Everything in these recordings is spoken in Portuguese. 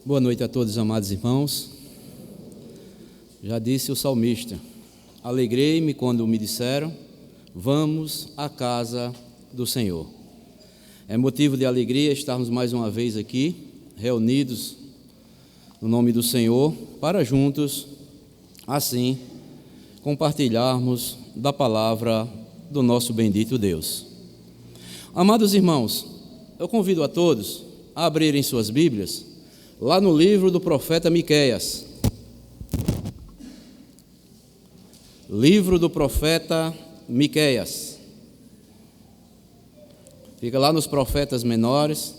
Boa noite a todos, amados irmãos. Já disse o salmista: alegrei-me quando me disseram, vamos à casa do Senhor. É motivo de alegria estarmos mais uma vez aqui, reunidos no nome do Senhor, para juntos, assim, compartilharmos da palavra do nosso bendito Deus. Amados irmãos, eu convido a todos a abrirem suas Bíblias lá no livro do profeta Miqueias. Livro do profeta Miqueias. Fica lá nos profetas menores,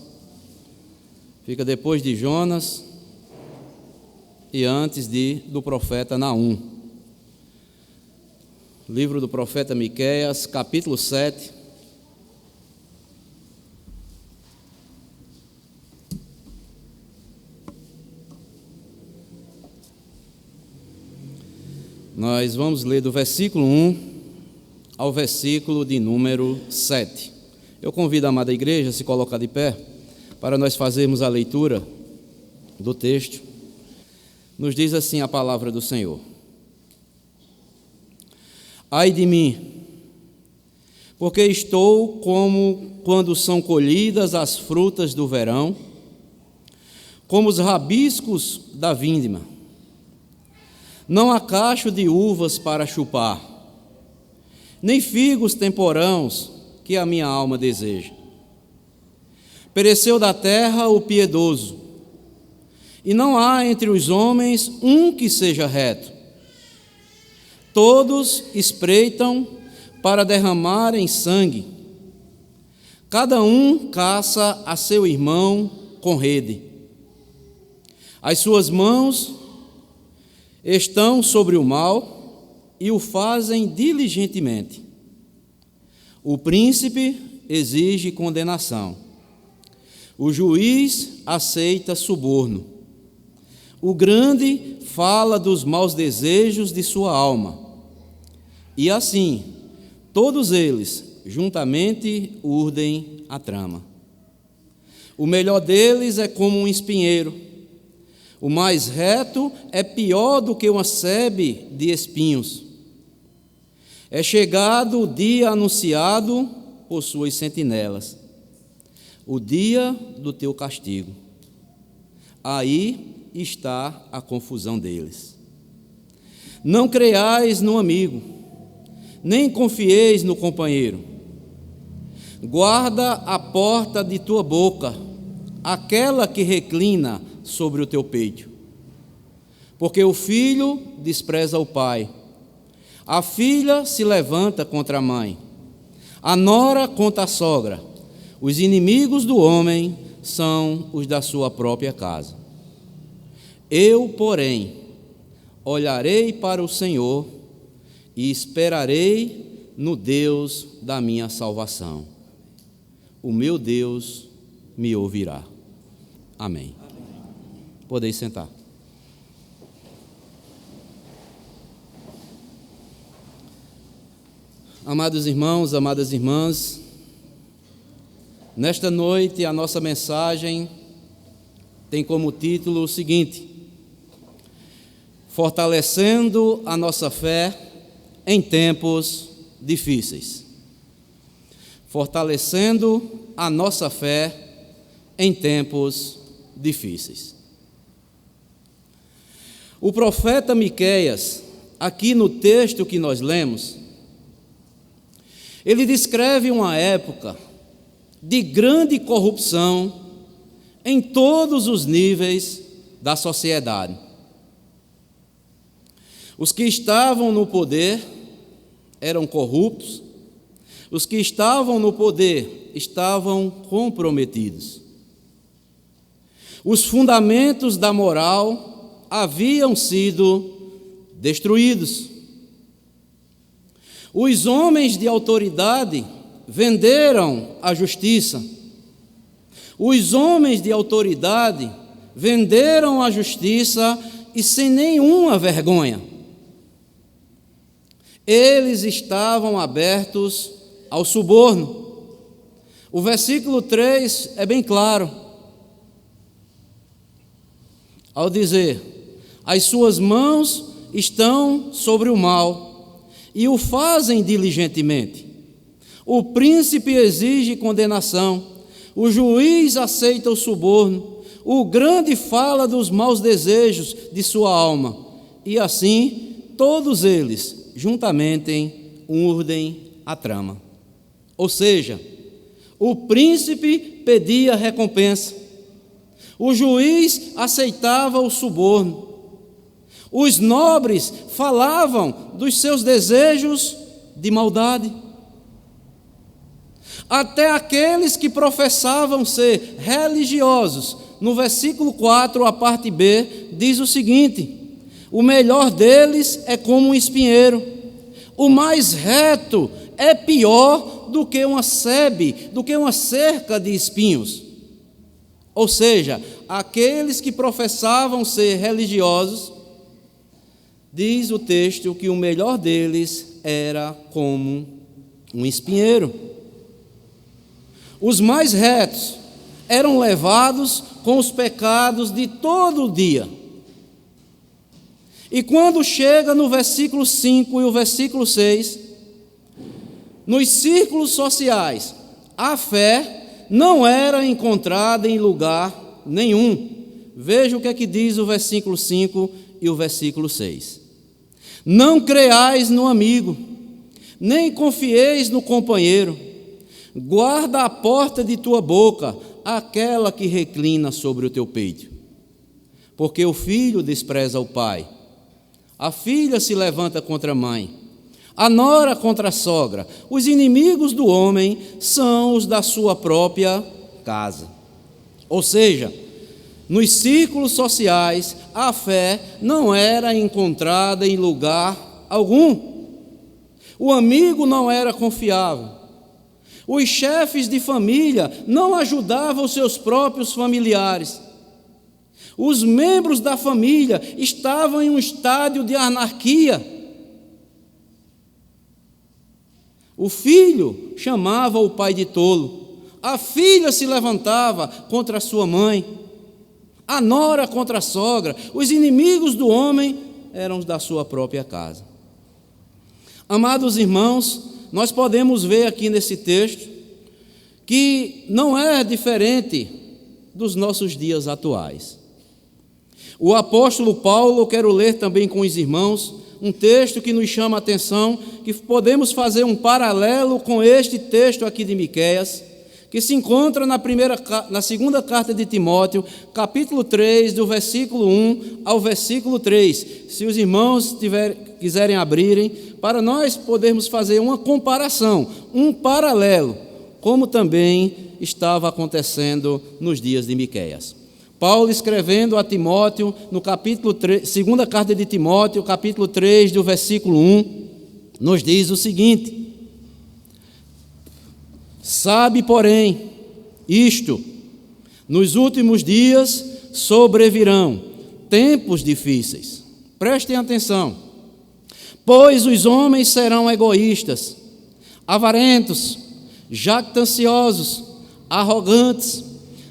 fica depois de Jonas e antes do profeta Naum. Livro do profeta Miqueias, capítulo 7. Nós vamos ler do versículo 1 ao versículo de número 7. Eu convido a amada igreja a se colocar de pé para nós fazermos a leitura do texto. Nos diz assim a palavra do Senhor: ai de mim, porque estou como quando são colhidas as frutas do verão, como os rabiscos da vindima. Não há cacho de uvas para chupar, nem figos temporãos que a minha alma deseja. Pereceu da terra o piedoso, e não há entre os homens um que seja reto. Todos espreitam para derramarem sangue, cada um caça a seu irmão com rede. As suas mãos estão sobre o mal e o fazem diligentemente. O príncipe exige condenação, o juiz aceita suborno, o grande fala dos maus desejos de sua alma, e assim todos eles juntamente urdem a trama. O melhor deles é como um espinheiro, o mais reto é pior do que uma sebe de espinhos. É chegado o dia anunciado por suas sentinelas, o dia do teu castigo. Aí está a confusão deles. Não creiais no amigo, nem confieis no companheiro. Guarda a porta de tua boca, aquela que reclina sobre o teu peito. Porque o filho despreza o pai, a filha se levanta contra a mãe, a nora contra a sogra. Os inimigos do homem são os da sua própria casa. Eu, porém, olharei para o Senhor e esperarei no Deus da minha salvação. O meu Deus me ouvirá. Amém. Podeis sentar. Amados irmãos, amadas irmãs, nesta noite a nossa mensagem tem como título o seguinte: fortalecendo a nossa fé em tempos difíceis. Fortalecendo a nossa fé em tempos difíceis. O profeta Miqueias, aqui no texto que nós lemos, ele descreve uma época de grande corrupção em todos os níveis da sociedade. Os que estavam no poder eram corruptos, os que estavam no poder estavam comprometidos. Os fundamentos da moral haviam sido destruídos. Os homens de autoridade venderam a justiça. Os homens de autoridade venderam a justiça e sem nenhuma vergonha. Eles estavam abertos ao suborno. O versículo 3 é bem claro. ao dizer: as suas mãos estão sobre o mal e o fazem diligentemente. O príncipe exige condenação, o juiz aceita o suborno, o grande fala dos maus desejos de sua alma, e assim todos eles juntamente urdem a trama. Ou seja, o príncipe pedia recompensa, o juiz aceitava o suborno, os nobres falavam dos seus desejos de maldade. Até aqueles que professavam ser religiosos, no versículo 4, a parte B, diz o seguinte: o melhor deles é como um espinheiro, o mais reto é pior do que uma sebe, do que uma cerca de espinhos. Ou seja, aqueles que professavam ser religiosos, diz o texto que o melhor deles era como um espinheiro. Os mais retos eram levados com os pecados de todo o dia. E quando chega no versículo 5 e o versículo 6, nos círculos sociais, a fé não era encontrada em lugar nenhum. Veja o que é que diz o versículo 5 e o versículo 6. Não creais no amigo, nem confieis no companheiro. Guarda a porta de tua boca, aquela que reclina sobre o teu peito. Porque o filho despreza o pai, a filha se levanta contra a mãe, a nora contra a sogra. Os inimigos do homem são os da sua própria casa. Ou seja, nos círculos sociais, a fé não era encontrada em lugar algum. O amigo não era confiável. Os chefes de família não ajudavam os seus próprios familiares. Os membros da família estavam em um estádio de anarquia. O filho chamava o pai de tolo, a filha se levantava contra a sua mãe, a nora contra a sogra. Os inimigos do homem eram os da sua própria casa. Amados irmãos, nós podemos ver aqui nesse texto que não é diferente dos nossos dias atuais. O apóstolo Paulo, eu quero ler também com os irmãos, um texto que nos chama a atenção, que podemos fazer um paralelo com este texto aqui de Miqueias, que se encontra na segunda carta de Timóteo, capítulo 3, do versículo 1 ao versículo 3. Se os irmãos quiserem abrirem, para nós podermos fazer uma comparação, um paralelo, como também estava acontecendo nos dias de Miqueias. Paulo escrevendo a Timóteo, no capítulo 3, segunda carta de Timóteo, capítulo 3, do versículo 1, nos diz o seguinte: sabe, porém, isto, nos últimos dias sobrevirão tempos difíceis. Prestem atenção. Pois os homens serão egoístas, avarentos, jactanciosos, arrogantes,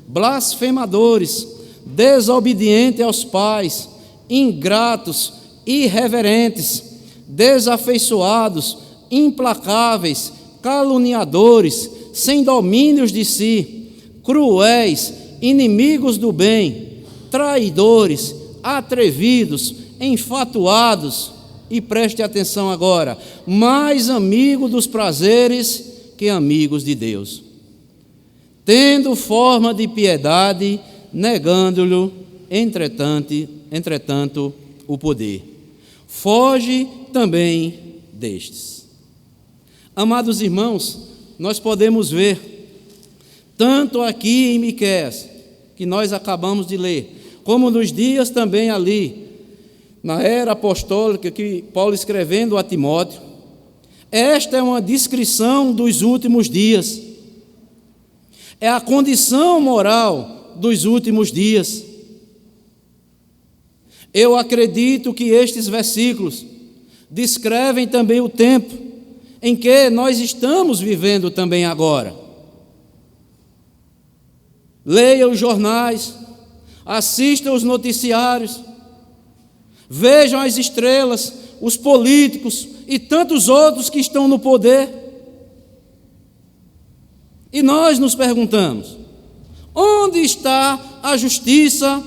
blasfemadores, desobedientes aos pais, ingratos, irreverentes, desafeiçoados, implacáveis, caluniadores, sem domínios de si, cruéis, inimigos do bem, traidores, atrevidos, enfatuados, e preste atenção agora, mais amigos dos prazeres que amigos de Deus, tendo forma de piedade, negando-lhe, entretanto, o poder. Foge também destes. Amados irmãos, nós podemos ver, tanto aqui em Miqueias, que nós acabamos de ler, como nos dias também ali, na era apostólica, que Paulo escrevendo a Timóteo, esta é uma descrição dos últimos dias, é a condição moral dos últimos dias. Eu acredito que estes versículos descrevem também o tempo em que nós estamos vivendo também agora. Leia os jornais, assistam os noticiários, vejam as estrelas, os políticos e tantos outros que estão no poder. E nós nos perguntamos: onde está a justiça?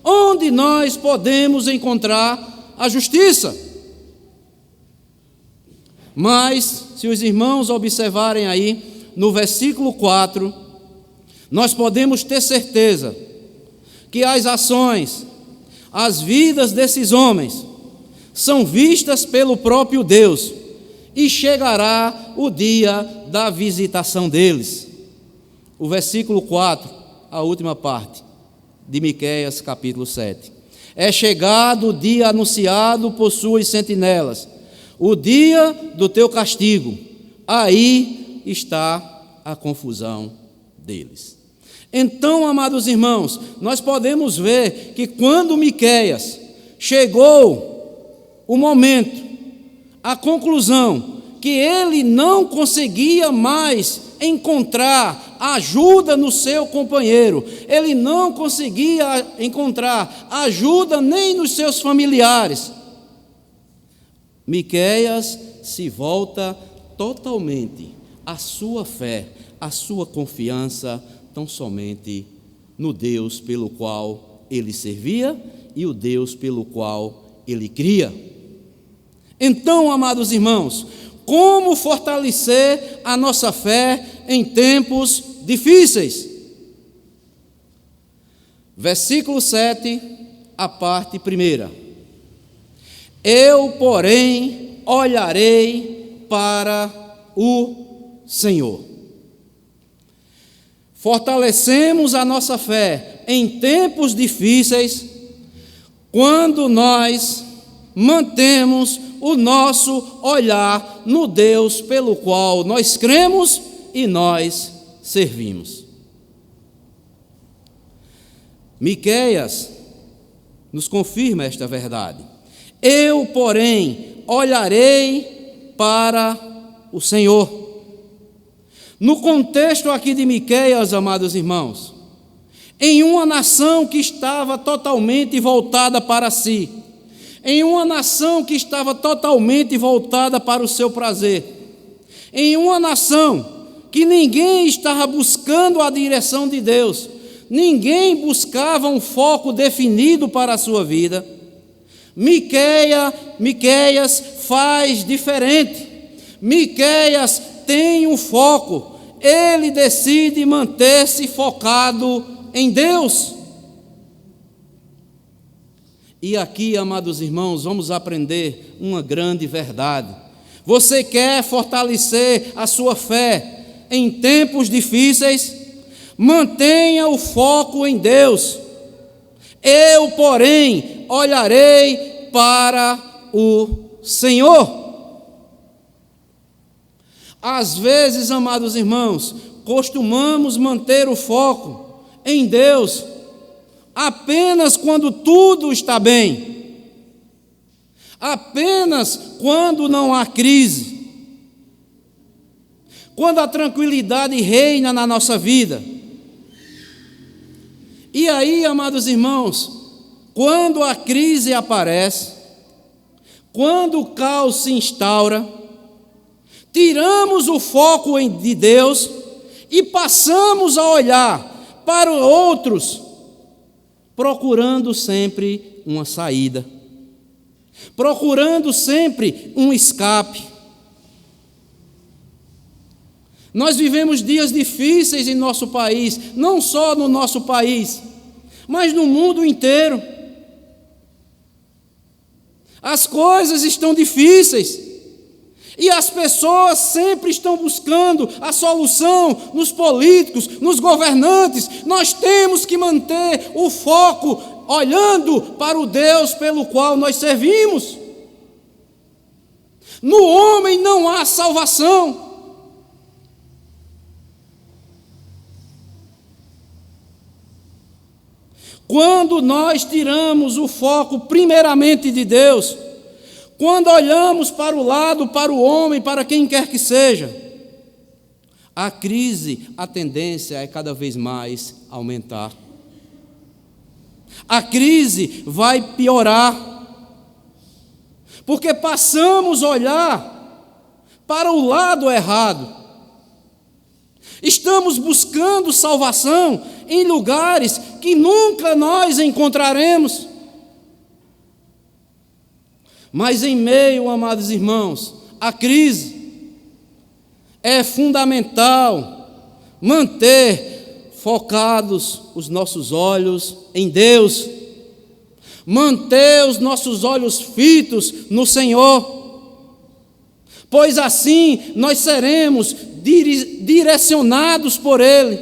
Onde nós podemos encontrar a justiça? Mas, se os irmãos observarem aí, no versículo 4, nós podemos ter certeza que as ações, as vidas desses homens são vistas pelo próprio Deus, e chegará o dia da visitação deles. O versículo 4, a última parte de Miqueias capítulo 7. É chegado o dia anunciado por suas sentinelas, o dia do teu castigo, aí está a confusão deles. Então, amados irmãos, nós podemos ver que quando Miqueias chegou o momento, a conclusão, que ele não conseguia mais encontrar ajuda no seu companheiro, ele não conseguia encontrar ajuda nem nos seus familiares, Miqueias se volta totalmente à sua fé, à sua confiança, tão somente no Deus pelo qual ele servia e o Deus pelo qual ele cria. Então, amados irmãos, como fortalecer a nossa fé em tempos difíceis? Versículo 7, a parte primeira. Eu, porém, olharei para o Senhor. Fortalecemos a nossa fé em tempos difíceis quando nós mantemos o nosso olhar no Deus pelo qual nós cremos e nós servimos. Miqueias nos confirma esta verdade. Eu, porém, olharei para o Senhor. No contexto aqui de Miqueias, amados irmãos, em uma nação que estava totalmente voltada para si, em uma nação que estava totalmente voltada para o seu prazer, em uma nação que ninguém estava buscando a direção de Deus, ninguém buscava um foco definido para a sua vida, Miqueias faz diferente. Miqueias tem um foco, ele decide manter-se focado em Deus. E aqui, amados irmãos, vamos aprender uma grande verdade. Você quer fortalecer a sua fé em tempos difíceis? Mantenha o foco em Deus. Eu, porém, olharei para o Senhor. Às vezes, amados irmãos, costumamos manter o foco em Deus apenas quando tudo está bem, apenas quando não há crise, quando a tranquilidade reina na nossa vida. E aí, amados irmãos, quando a crise aparece, quando o caos se instaura, tiramos o foco de Deus e passamos a olhar para outros, procurando sempre uma saída, procurando sempre um escape. Nós vivemos dias difíceis em nosso país, não só no nosso país, mas no mundo inteiro. As coisas estão difíceis e as pessoas sempre estão buscando a solução nos políticos, nos governantes. Nós temos que manter o foco olhando para o Deus pelo qual nós servimos. No homem não há salvação. Quando nós tiramos o foco primeiramente de Deus, quando olhamos para o lado, para o homem, para quem quer que seja, a crise, a tendência é cada vez mais aumentar. A crise vai piorar, porque passamos a olhar para o lado errado. Estamos buscando salvação em lugares que nunca nós encontraremos. Mas em meio, amados irmãos, à crise, é fundamental manter focados os nossos olhos em Deus, manter os nossos olhos fitos no Senhor, pois assim nós seremos direcionados por Ele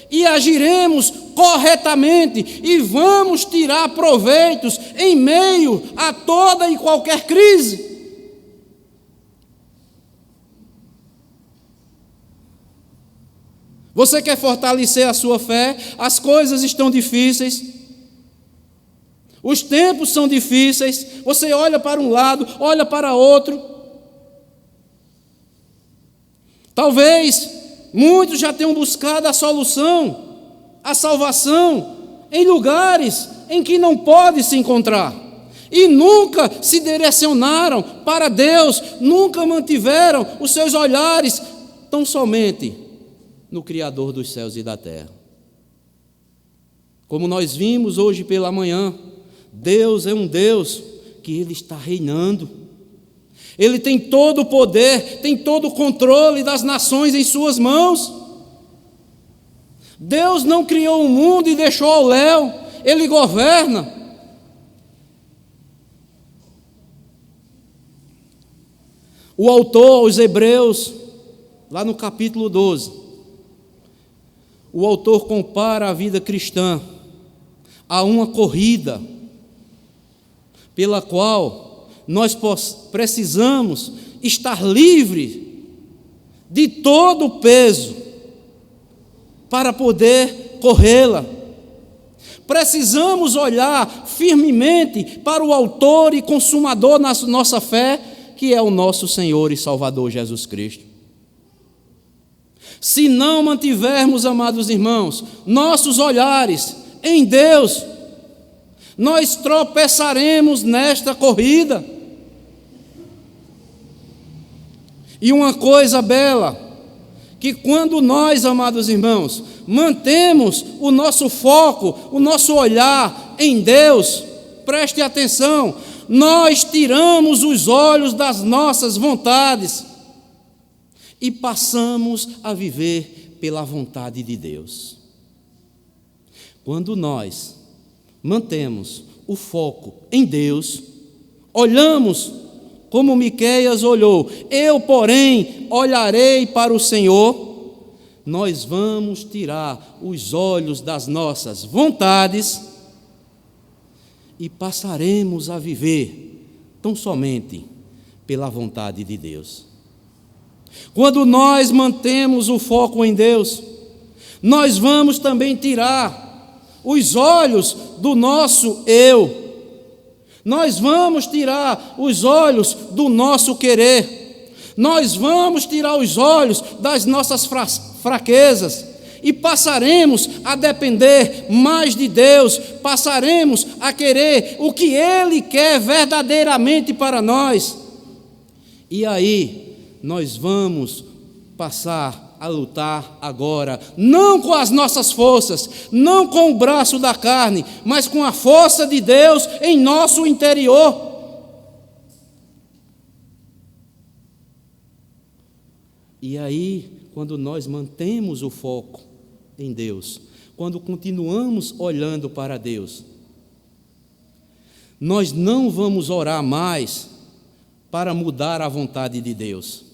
e agiremos corretamente e vamos tirar proveitos em meio a toda e qualquer crise. Você quer fortalecer a sua fé? As coisas estão difíceis, os tempos são difíceis, você olha para um lado, olha para outro. Talvez muitos já tenham buscado a solução, a salvação, em lugares em que não pode se encontrar, e nunca se direcionaram para Deus, nunca mantiveram os seus olhares tão somente no Criador dos céus e da terra. Como nós vimos hoje pela manhã, Deus é um Deus que Ele está reinando. Ele tem todo o poder, tem todo o controle das nações em suas mãos. Deus não criou o mundo e deixou ao léu, Ele governa. O autor aos Hebreus, lá no capítulo 12, o autor compara a vida cristã a uma corrida pela qual nós precisamos estar livres de todo o peso para poder corrê-la. Precisamos olhar firmemente para o autor e consumador da nossa fé, que é o nosso Senhor e Salvador Jesus Cristo. Se não mantivermos, amados irmãos, nossos olhares em Deus, nós tropeçaremos nesta corrida. E uma coisa bela, que quando nós, amados irmãos, mantemos o nosso foco, o nosso olhar em Deus, preste atenção, nós tiramos os olhos das nossas vontades e passamos a viver pela vontade de Deus. Quando nós mantemos o foco em Deus, olhamos como Miqueias olhou, eu, porém, olharei para o Senhor, nós vamos tirar os olhos das nossas vontades e passaremos a viver tão somente pela vontade de Deus. Quando nós mantemos o foco em Deus, nós vamos também tirar os olhos do nosso eu. Nós vamos tirar os olhos do nosso querer. Nós vamos tirar os olhos das nossas fraquezas e passaremos a depender mais de Deus, passaremos a querer o que Ele quer verdadeiramente para nós. E aí, nós vamos passar a lutar agora, não com as nossas forças, não com o braço da carne, mas com a força de Deus em nosso interior. E aí, quando nós mantemos o foco em Deus, quando continuamos olhando para Deus, nós não vamos orar mais para mudar a vontade de Deus,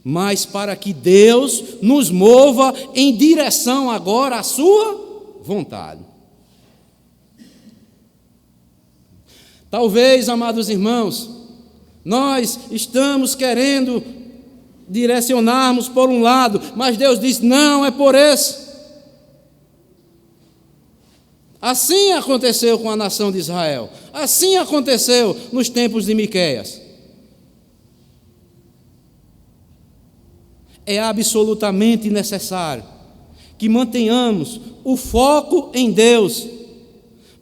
mas para que Deus nos mova em direção agora à sua vontade. Talvez, amados irmãos, nós estamos querendo direcionarmos por um lado, mas Deus diz, não, é por esse. Assim aconteceu com a nação de Israel, assim aconteceu nos tempos de Miqueias. É absolutamente necessário que mantenhamos o foco em Deus,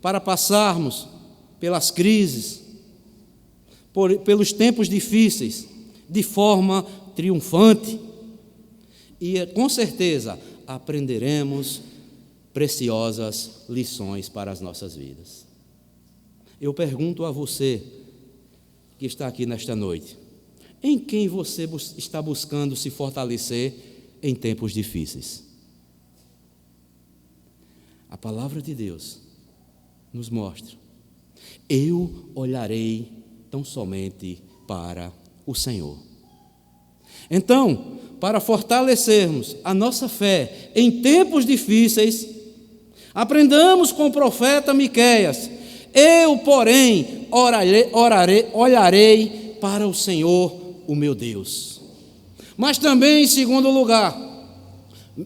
para passarmos pelas crises, pelos tempos difíceis, de forma triunfante. E com certeza aprenderemos preciosas lições para as nossas vidas. Eu pergunto a você que está aqui nesta noite: em quem você está buscando se fortalecer em tempos difíceis? A palavra de Deus nos mostra: eu olharei tão somente para o Senhor. Então, para fortalecermos a nossa fé em tempos difíceis, aprendamos com o profeta Miqueias: eu, porém, olharei para o Senhor, o meu Deus. Mas também, em segundo lugar,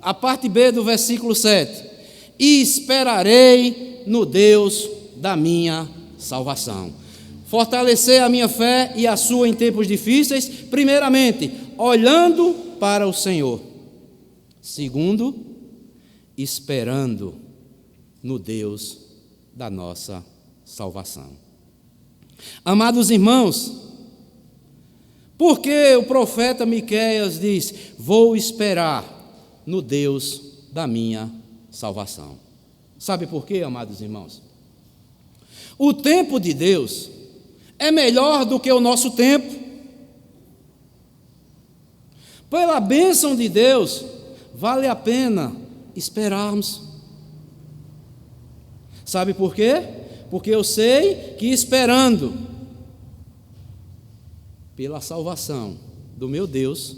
a parte B do versículo 7: e esperarei no Deus da minha salvação. Fortalecer a minha fé e a sua em tempos difíceis, primeiramente, olhando para o Senhor. Segundo, esperando no Deus da nossa salvação. Amados irmãos, por que o profeta Miqueias diz: vou esperar no Deus da minha salvação? Sabe por quê, amados irmãos? O tempo de Deus é melhor do que o nosso tempo. Pela bênção de Deus, vale a pena esperarmos. Sabe por quê? Porque eu sei que esperando pela salvação do meu Deus,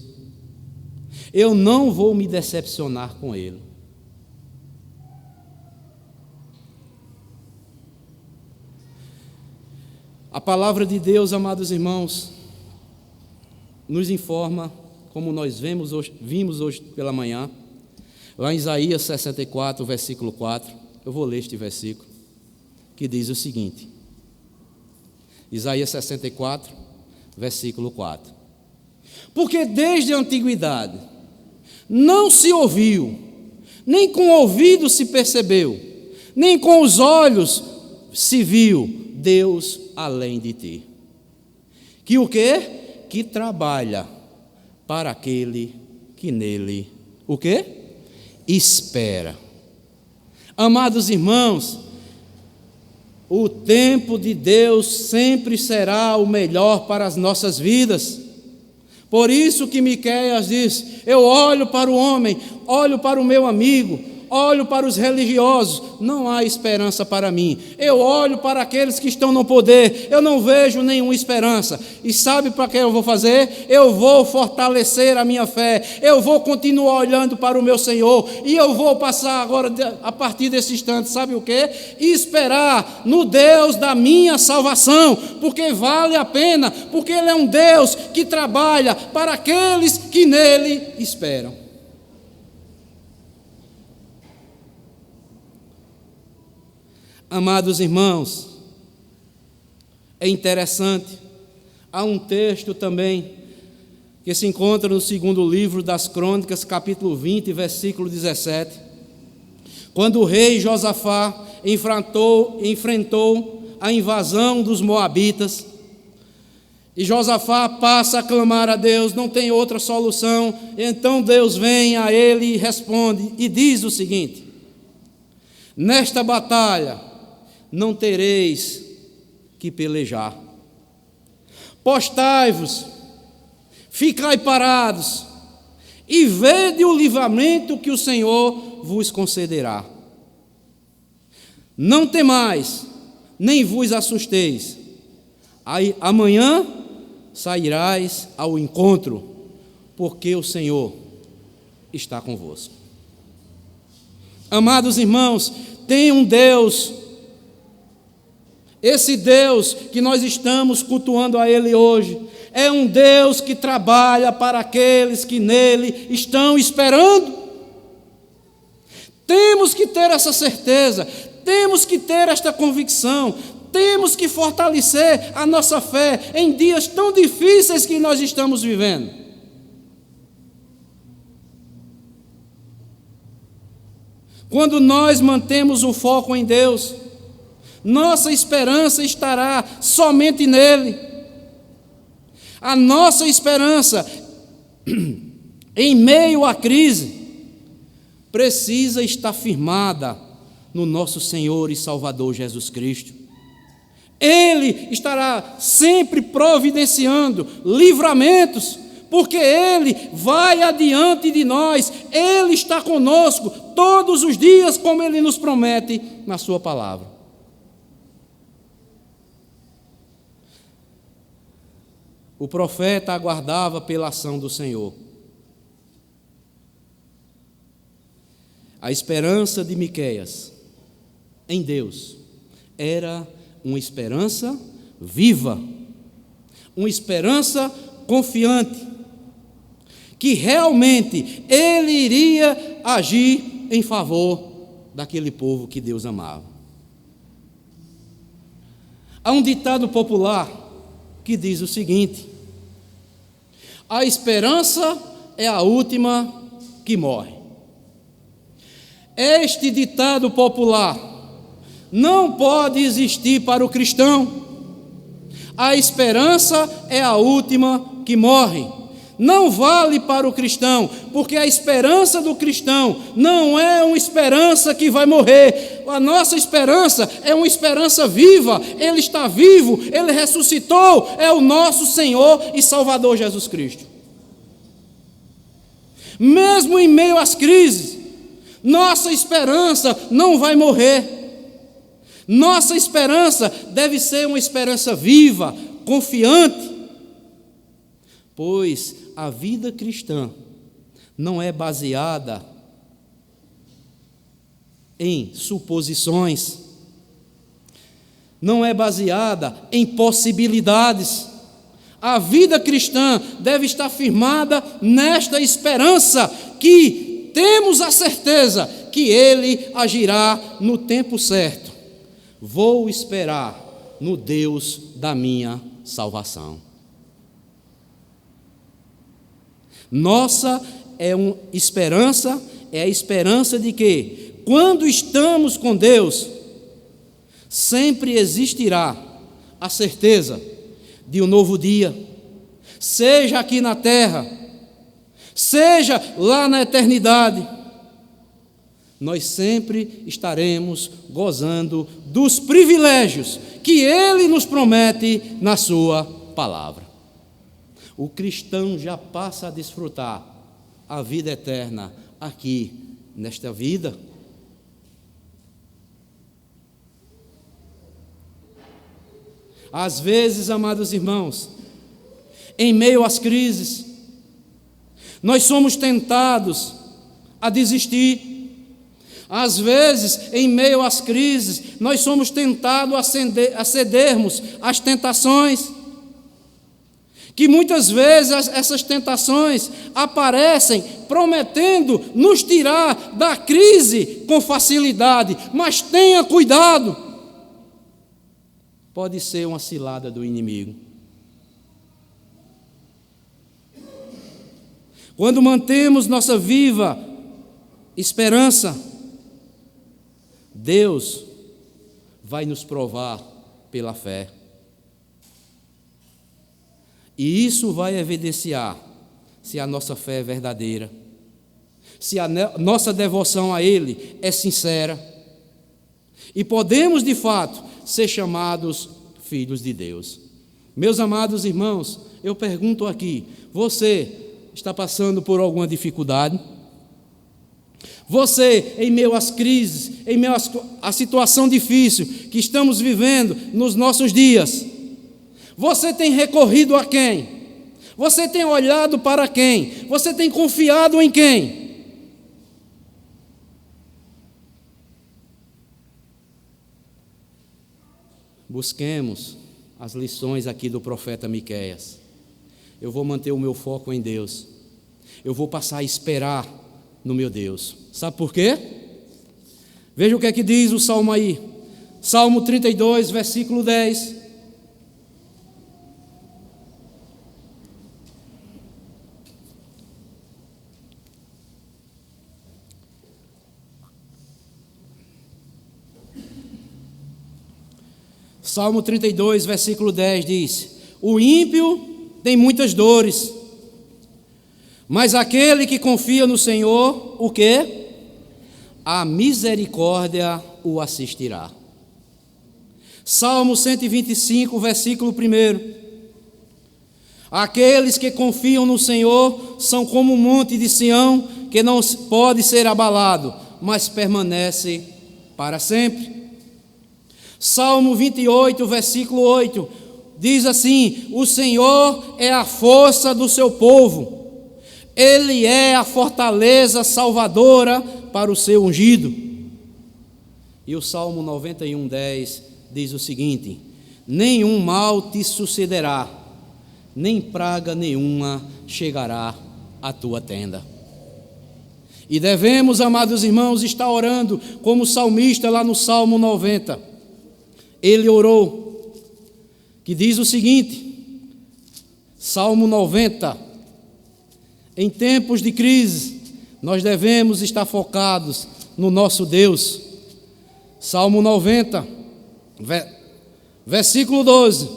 eu não vou me decepcionar com Ele. A palavra de Deus, amados irmãos, nos informa, como nós vimos hoje pela manhã, lá em Isaías 64, versículo 4, eu vou ler este versículo, que diz o seguinte: Isaías 64, versículo 4: porque desde a antiguidade não se ouviu, nem com o ouvido se percebeu, nem com os olhos se viu Deus além de ti. Que o quê? Que trabalha para aquele que nele, o quê? Espera. Amados irmãos, o tempo de Deus sempre será o melhor para as nossas vidas. Por isso que Miqueias diz: eu olho para o homem, olho para o meu amigo, olho para os religiosos, não há esperança para mim. Eu olho para aqueles que estão no poder, eu não vejo nenhuma esperança. E sabe para que eu vou fazer? Eu vou fortalecer a minha fé, eu vou continuar olhando para o meu Senhor, e eu vou passar agora, a partir desse instante, sabe o quê? Esperar no Deus da minha salvação, porque vale a pena, porque Ele é um Deus que trabalha para aqueles que nele esperam. Amados irmãos, é interessante, há um texto também que se encontra no segundo livro das Crônicas, capítulo 20, versículo 17, quando o rei Josafá enfrentou a invasão dos moabitas, e Josafá passa a clamar a Deus, não tem outra solução. Então Deus vem a ele e responde, e diz o seguinte: nesta batalha não tereis que pelejar. Postai-vos, ficai parados, e vede o livramento que o Senhor vos concederá. Não temais, nem vos assusteis. Aí, amanhã sairás ao encontro, porque o Senhor está convosco. Amados irmãos, tem um Deus. Esse Deus que nós estamos cultuando a Ele hoje, é um Deus que trabalha para aqueles que nele estão esperando. Temos que ter essa certeza, temos que ter esta convicção, temos que fortalecer a nossa fé em dias tão difíceis que nós estamos vivendo. Quando nós mantemos o foco em Deus, Nossa esperança estará somente nele. A nossa esperança, em meio à crise, precisa estar firmada no nosso Senhor e Salvador Jesus Cristo. Ele estará sempre providenciando livramentos, porque Ele vai adiante de nós, Ele está conosco todos os dias, como Ele nos promete na Sua palavra. O profeta aguardava pela ação do Senhor. A esperança de Miqueias em Deus era uma esperança viva, uma esperança confiante, que realmente ele iria agir em favor daquele povo que Deus amava. Há um ditado popular que diz o seguinte: a esperança é a última que morre. Este ditado popular não pode existir para o cristão. A esperança é a última que morre. Não vale para o cristão, porque a esperança do cristão não é uma esperança que vai morrer. A nossa esperança é uma esperança viva. Ele está vivo, Ele ressuscitou, é o nosso Senhor e Salvador Jesus Cristo. Mesmo em meio às crises, nossa esperança não vai morrer. Nossa esperança deve ser uma esperança viva, confiante, pois a vida cristã não é baseada em suposições, não é baseada em possibilidades. A vida cristã deve estar firmada nesta esperança, que temos a certeza que Ele agirá no tempo certo. Vou esperar no Deus da minha salvação. Nossa esperança é a esperança de que, quando estamos com Deus, sempre existirá a certeza de um novo dia, seja aqui na terra, seja lá na eternidade. Nós sempre estaremos gozando dos privilégios que Ele nos promete na Sua palavra. O cristão já passa a desfrutar a vida eterna aqui, nesta vida. Às vezes, amados irmãos, em meio às crises, nós somos tentados a desistir. Às vezes, em meio às crises, nós somos tentados a cedermos às tentações, que muitas vezes essas tentações aparecem prometendo nos tirar da crise com facilidade, mas tenha cuidado, pode ser uma cilada do inimigo. Quando mantemos nossa viva esperança, Deus vai nos provar pela fé. E isso vai evidenciar se a nossa fé é verdadeira, se a nossa devoção a Ele é sincera, e podemos, de fato, ser chamados filhos de Deus. Meus amados irmãos, eu pergunto aqui: você está passando por alguma dificuldade? Você, em meio às crises, em meio à situação difícil que estamos vivendo nos nossos dias, você tem recorrido a quem? Você tem olhado para quem? Você tem confiado em quem? Busquemos as lições aqui do profeta Miqueias. Eu vou manter o meu foco em Deus. Eu vou passar a esperar no meu Deus. Sabe por quê? Veja o que é que diz o Salmo aí. Salmo 32, versículo 10. Salmo 32, versículo 10 diz: o ímpio tem muitas dores, mas aquele que confia no Senhor, o quê? A misericórdia o assistirá. Salmo 125, versículo 1: aqueles que confiam no Senhor são como um monte de Sião, que não pode ser abalado, mas permanece para sempre. Salmo 28, versículo 8, diz assim: o Senhor é a força do seu povo, Ele é a fortaleza salvadora para o seu ungido. E o Salmo 91, 10 diz o seguinte: nenhum mal te sucederá, nem praga nenhuma chegará à tua tenda. E devemos, amados irmãos, estar orando como o salmista lá no Salmo 90. Ele orou, que diz o seguinte, Salmo 90, em tempos de crise, nós devemos estar focados no nosso Deus. Salmo 90, versículo 12: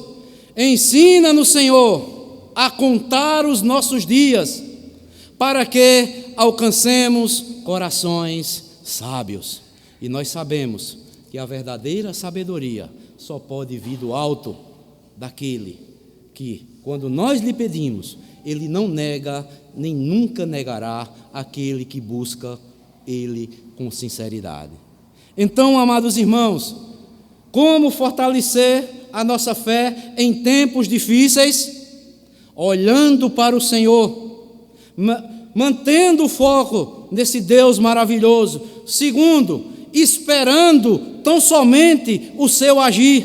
ensina-nos, Senhor, a contar os nossos dias, para que alcancemos corações sábios. E nós sabemos que a verdadeira sabedoria só pode vir do alto, daquele que, quando nós lhe pedimos, Ele não nega, nem nunca negará aquele que busca Ele com sinceridade. Então, amados irmãos, como fortalecer a nossa fé em tempos difíceis? Olhando para o Senhor, mantendo o foco nesse Deus maravilhoso. Segundo, esperando tão somente o seu agir.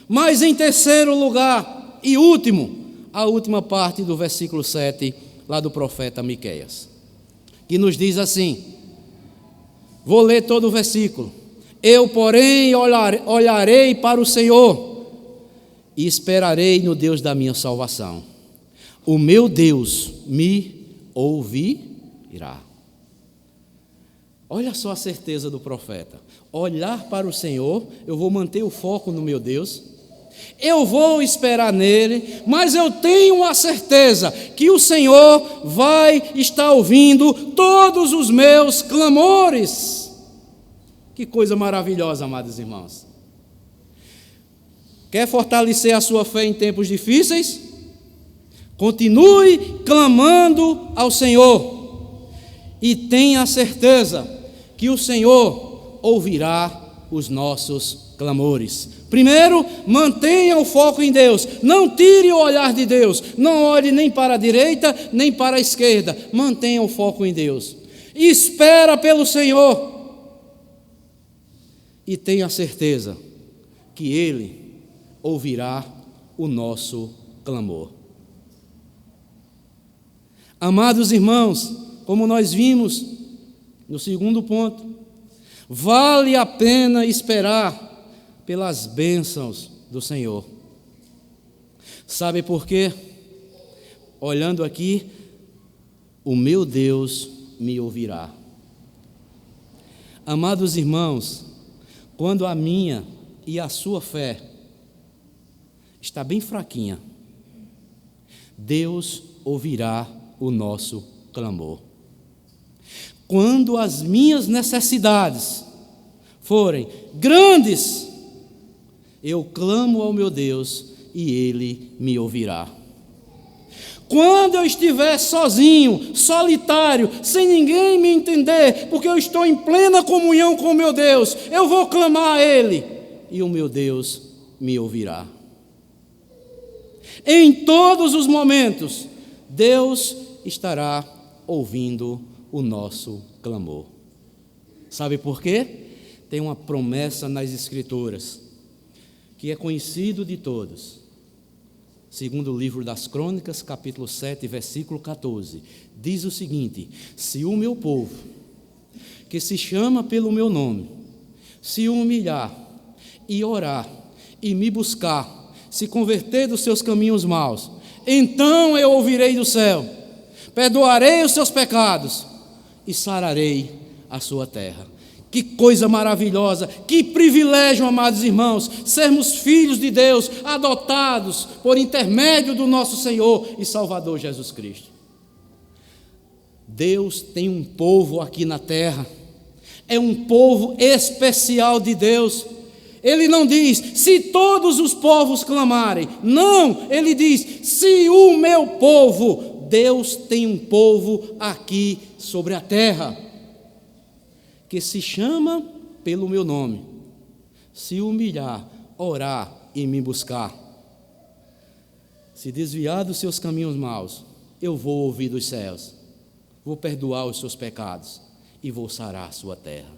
Mas em terceiro lugar e último, a última parte do versículo 7, lá do profeta Miqueias, que nos diz assim, vou ler todo o versículo: eu, porém, olharei para o Senhor e esperarei no Deus da minha salvação. O meu Deus me ouvirá. Olha só a certeza do profeta: olhar para o Senhor, eu vou manter o foco no meu Deus, eu vou esperar nele, mas eu tenho a certeza que o Senhor vai estar ouvindo todos os meus clamores. Que coisa maravilhosa, amados irmãos. Quer fortalecer a sua fé em tempos difíceis? Continue clamando ao Senhor e tenha a certeza que o Senhor ouvirá os nossos clamores. Primeiro, mantenha o foco em Deus, não tire o olhar de Deus, não olhe nem para a direita, nem para a esquerda, mantenha o foco em Deus, espera pelo Senhor, e tenha certeza que Ele ouvirá o nosso clamor. Amados irmãos, como nós vimos no segundo ponto, vale a pena esperar pelas bênçãos do Senhor. Sabe por quê? Olhando aqui, o meu Deus me ouvirá. Amados irmãos, quando a minha e a sua fé está bem fraquinha, Deus ouvirá o nosso clamor. Quando as minhas necessidades forem grandes, eu clamo ao meu Deus e Ele me ouvirá. Quando eu estiver sozinho, solitário, sem ninguém me entender, porque eu estou em plena comunhão com o meu Deus, eu vou clamar a Ele e o meu Deus me ouvirá. Em todos os momentos, Deus estará ouvindo o nosso clamor. Sabe por quê? Tem uma promessa nas Escrituras, que é conhecido de todos. Segundo o livro das Crônicas, capítulo 7, versículo 14, diz o seguinte: se o meu povo, que se chama pelo meu nome, se humilhar e orar e me buscar, se converter dos seus caminhos maus, então eu ouvirei do céu, perdoarei os seus pecados e sararei a sua terra. Que coisa maravilhosa, que privilégio, amados irmãos, sermos filhos de Deus, adotados por intermédio do nosso Senhor e Salvador Jesus Cristo. Deus tem um povo aqui na terra, é um povo especial de Deus. Ele não diz, se todos os povos clamarem, não, ele diz, se o meu povo, Deus tem um povo aqui sobre a terra, que se chama pelo meu nome, se humilhar, orar e me buscar, se desviar dos seus caminhos maus, eu vou ouvir dos céus, vou perdoar os seus pecados e vou sarar a sua terra.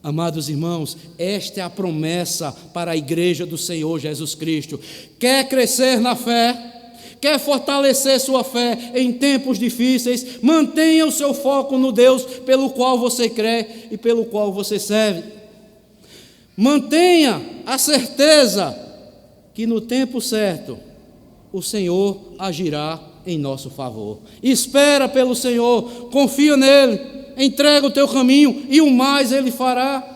Amados irmãos, esta é a promessa para a igreja do Senhor Jesus Cristo. Quer crescer na fé? Quer fortalecer sua fé em tempos difíceis? Mantenha o seu foco no Deus pelo qual você crê e pelo qual você serve. Mantenha a certeza que no tempo certo o Senhor agirá em nosso favor. Espera pelo Senhor, confia nele. Entrega o teu caminho e o mais Ele fará.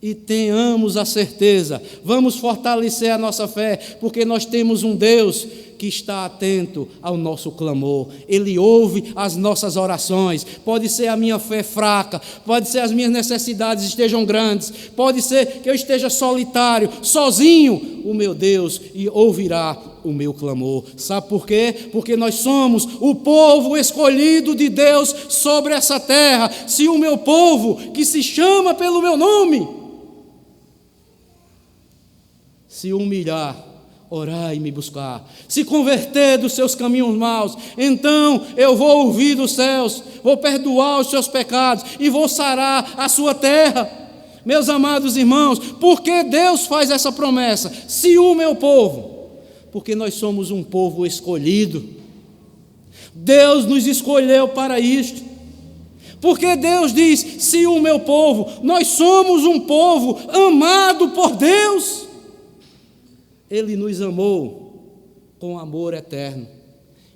E tenhamos a certeza, vamos fortalecer a nossa fé, porque nós temos um Deus que está atento ao nosso clamor. Ele ouve as nossas orações. Pode ser a minha fé fraca, pode ser as minhas necessidades estejam grandes, pode ser que eu esteja solitário, sozinho. O meu Deus ouvirá o meu clamor. Sabe por quê? Porque nós somos o povo escolhido de Deus sobre essa terra. Se o meu povo, que se chama pelo meu nome, se humilhar, orar e me buscar, se converter dos seus caminhos maus, então eu vou ouvir dos céus, vou perdoar os seus pecados e vou sarar a sua terra. Meus amados irmãos, por que Deus faz essa promessa? Se o meu povo, porque nós somos um povo escolhido. Deus nos escolheu para isto. Porque Deus diz, se o meu povo, nós somos um povo amado por Deus. Ele nos amou com amor eterno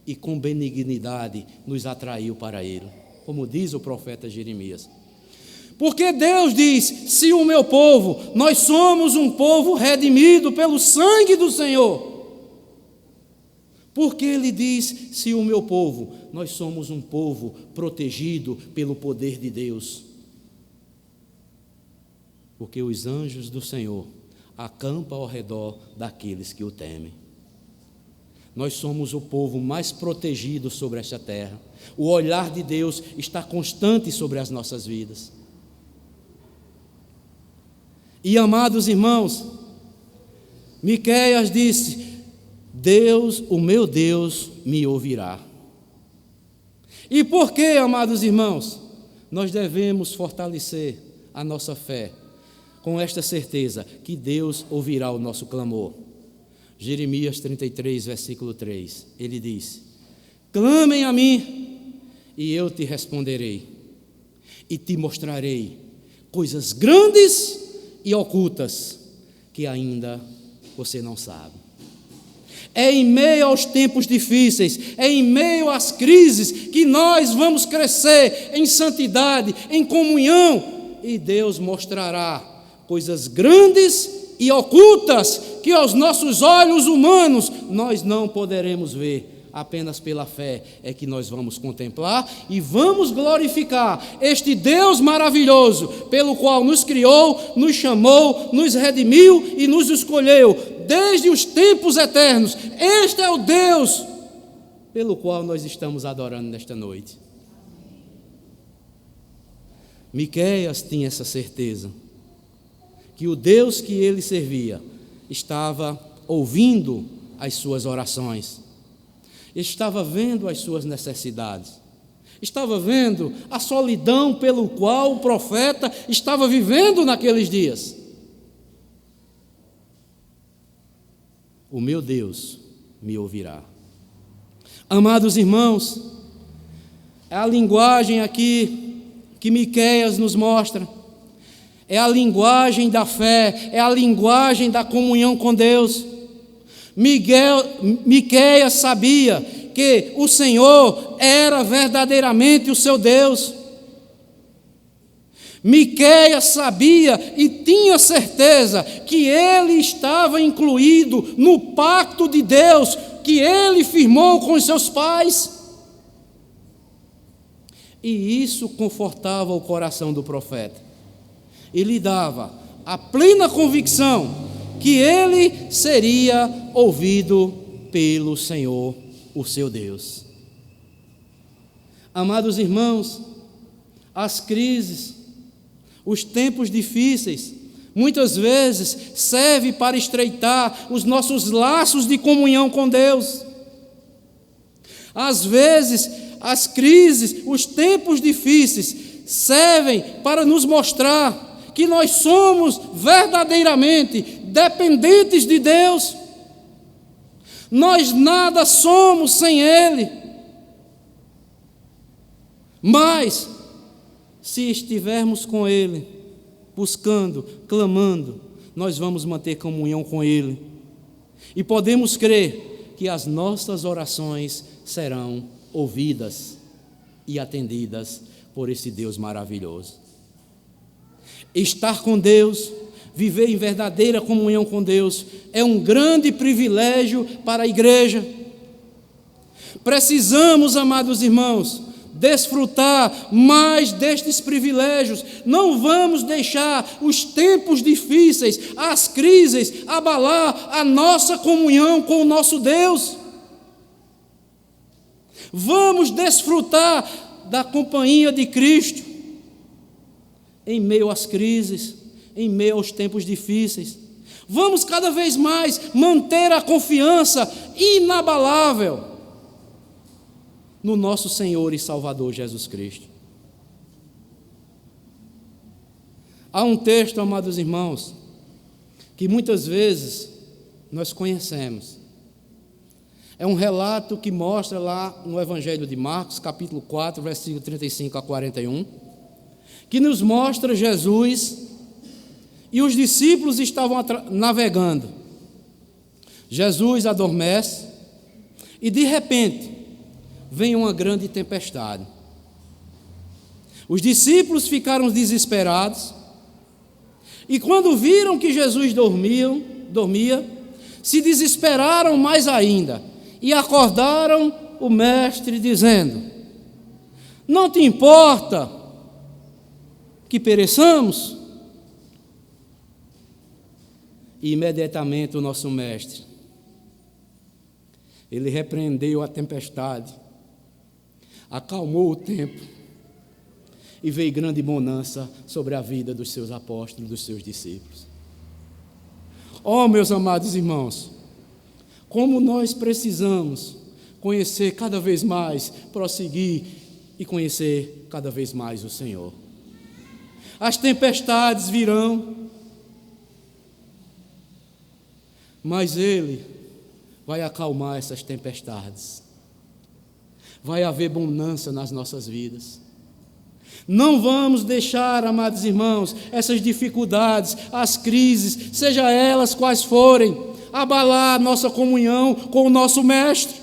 e com benignidade nos atraiu para Ele, como diz o profeta Jeremias. Porque Deus diz, se o meu povo, nós somos um povo redimido pelo sangue do Senhor. Porque Ele diz, se o meu povo, nós somos um povo protegido pelo poder de Deus. Porque os anjos do Senhor acampam ao redor daqueles que o temem. Nós somos o povo mais protegido sobre esta terra. O olhar de Deus está constante sobre as nossas vidas. E amados irmãos, Miqueias disse, Deus, o meu Deus, me ouvirá. E por que, amados irmãos, nós devemos fortalecer a nossa fé com esta certeza que Deus ouvirá o nosso clamor? Jeremias 33, versículo 3, ele diz, clamem a mim e eu te responderei e te mostrarei coisas grandes e ocultas que ainda você não sabe. É em meio aos tempos difíceis, é em meio às crises que nós vamos crescer em santidade, em comunhão, e Deus mostrará coisas grandes e ocultas que aos nossos olhos humanos nós não poderemos ver. Apenas pela fé é que nós vamos contemplar e vamos glorificar este Deus maravilhoso, pelo qual nos criou, nos chamou, nos redimiu e nos escolheu desde os tempos eternos. Este é o Deus pelo qual nós estamos adorando nesta noite. Miqueias tinha essa certeza, que o Deus que ele servia estava ouvindo as suas orações, estava vendo as suas necessidades, estava vendo a solidão pelo qual o profeta estava vivendo naqueles dias. O meu Deus me ouvirá. Amados irmãos, é a linguagem aqui que Miqueias nos mostra, é a linguagem da fé, é a linguagem da comunhão com Deus. Miqueias sabia que o Senhor era verdadeiramente o seu Deus. Miqueias sabia e tinha certeza que ele estava incluído no pacto de Deus que ele firmou com os seus pais. E isso confortava o coração do profeta. E lhe dava a plena convicção que ele seria ouvido pelo Senhor, o seu Deus. Amados irmãos, as crises, os tempos difíceis, muitas vezes servem para estreitar os nossos laços de comunhão com Deus. Às vezes, as crises, os tempos difíceis servem para nos mostrar que nós somos verdadeiramente dependentes de Deus. Nós nada somos sem Ele. Mas, se estivermos com Ele, buscando, clamando, nós vamos manter comunhão com Ele. E podemos crer que as nossas orações serão ouvidas e atendidas por esse Deus maravilhoso. Estar com Deus, viver em verdadeira comunhão com Deus, é um grande privilégio para a igreja. Precisamos, amados irmãos, desfrutar mais destes privilégios. Não vamos deixar os tempos difíceis, as crises, abalar a nossa comunhão com o nosso Deus. Vamos desfrutar da companhia de Cristo em meio às crises, em meio aos tempos difíceis. Vamos cada vez mais manter a confiança inabalável no nosso Senhor e Salvador Jesus Cristo. Há um texto, amados irmãos, que muitas vezes nós conhecemos. É um relato que mostra lá no Evangelho de Marcos, capítulo 4, versículo 35 a 41, que nos mostra Jesus e os discípulos estavam navegando. Jesus adormece e, de repente, vem uma grande tempestade. Os discípulos ficaram desesperados e, quando viram que Jesus dormia, se desesperaram mais ainda e acordaram o mestre, dizendo: não te importa que pereçamos? E imediatamente o nosso mestre, ele repreendeu a tempestade, acalmou o tempo e veio grande bonança sobre a vida dos seus apóstolos, dos seus discípulos. Oh, meus amados irmãos, como nós precisamos conhecer cada vez mais, prosseguir e conhecer cada vez mais o Senhor. As tempestades virão, mas Ele vai acalmar essas tempestades. Vai haver bonança nas nossas vidas. Não vamos deixar, amados irmãos, essas dificuldades, as crises, seja elas quais forem, abalar nossa comunhão com o nosso Mestre.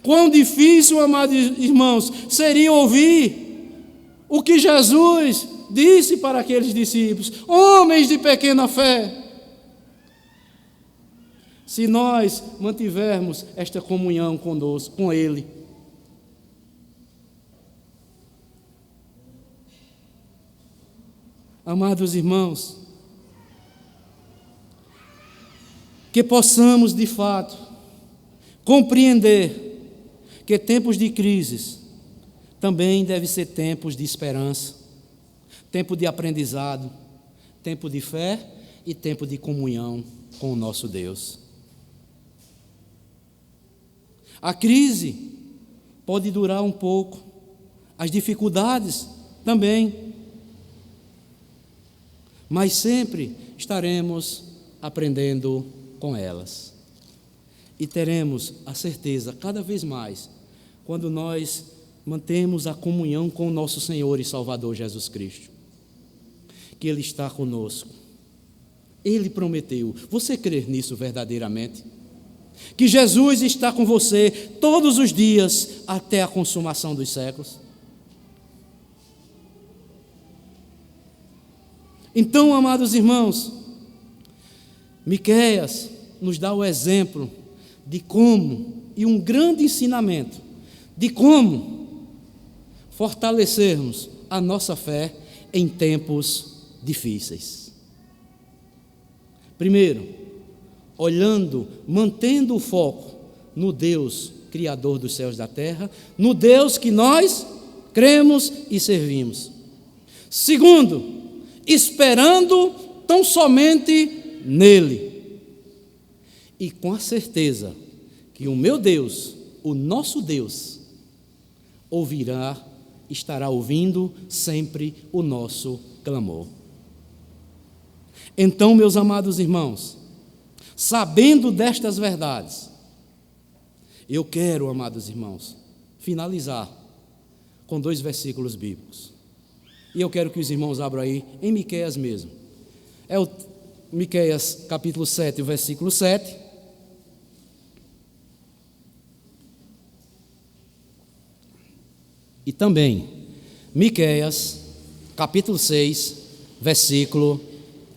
Quão difícil, amados irmãos, seria ouvir o que Jesus disse para aqueles discípulos: homens de pequena fé. Se nós mantivermos esta comunhão conosco, com Ele. Amados irmãos, que possamos de fato compreender que tempos de crises também devem ser tempos de esperança, tempo de aprendizado, tempo de fé e tempo de comunhão com o nosso Deus. A crise pode durar um pouco, as dificuldades também, mas sempre estaremos aprendendo com elas. E teremos a certeza, cada vez mais, quando nós mantemos a comunhão com o nosso Senhor e Salvador Jesus Cristo, que Ele está conosco. Ele prometeu. Você crê nisso verdadeiramente? Que Jesus está com você todos os dias até a consumação dos séculos? Então, amados irmãos, Miqueias nos dá o exemplo de como, e um grande ensinamento, de como fortalecermos a nossa fé em tempos difíceis. Primeiro, mantendo o foco no Deus Criador dos céus e da terra, no Deus que nós cremos e servimos. Segundo, esperando tão somente nele. E com a certeza que o meu Deus, o nosso Deus, estará ouvindo sempre o nosso clamor. Então, meus amados irmãos, sabendo destas verdades, eu quero, amados irmãos, finalizar com 2 versículos bíblicos. E eu quero que os irmãos abram aí em Miqueias mesmo. É o Miqueias capítulo 7, o versículo 7. E também Miqueias capítulo 6, versículo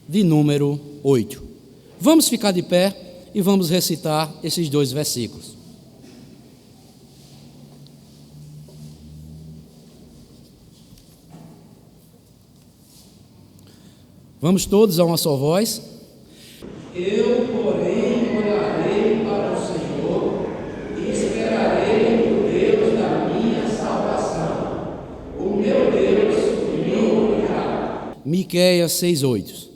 de número 8. Vamos ficar de pé e vamos recitar esses 2 versículos. Vamos todos a uma só voz. Eu, porém, olharei para o Senhor e esperarei no Deus da minha salvação. O meu Deus me ouvirá. Miqueias 6:8.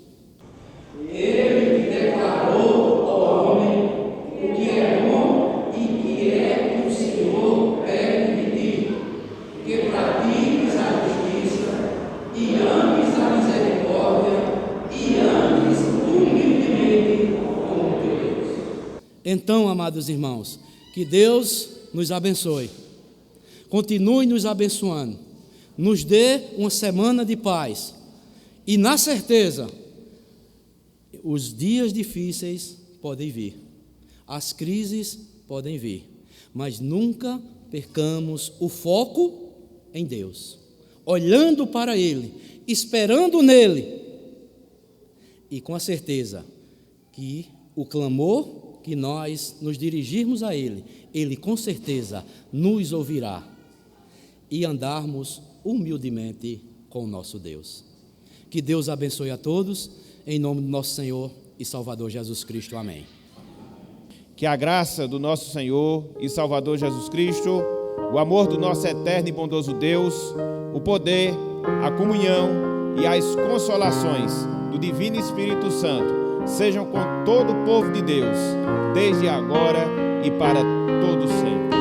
Ele me declarou, ó homem, o que é bom e que é que o Senhor pede de ti, que pratiques a justiça e ames a misericórdia e andes humildemente com Deus. Então, amados irmãos, que Deus nos abençoe, continue nos abençoando, nos dê uma semana de paz e na certeza, os dias difíceis podem vir, as crises podem vir, mas nunca percamos o foco em Deus, olhando para Ele, esperando nele, e com a certeza que o clamor que nós nos dirigirmos a Ele, Ele com certeza nos ouvirá e andarmos humildemente com o nosso Deus. Que Deus abençoe a todos, em nome do nosso Senhor e Salvador Jesus Cristo. Amém. Que a graça do nosso Senhor e Salvador Jesus Cristo, o amor do nosso eterno e bondoso Deus, o poder, a comunhão e as consolações do Divino Espírito Santo sejam com todo o povo de Deus, desde agora e para todo sempre.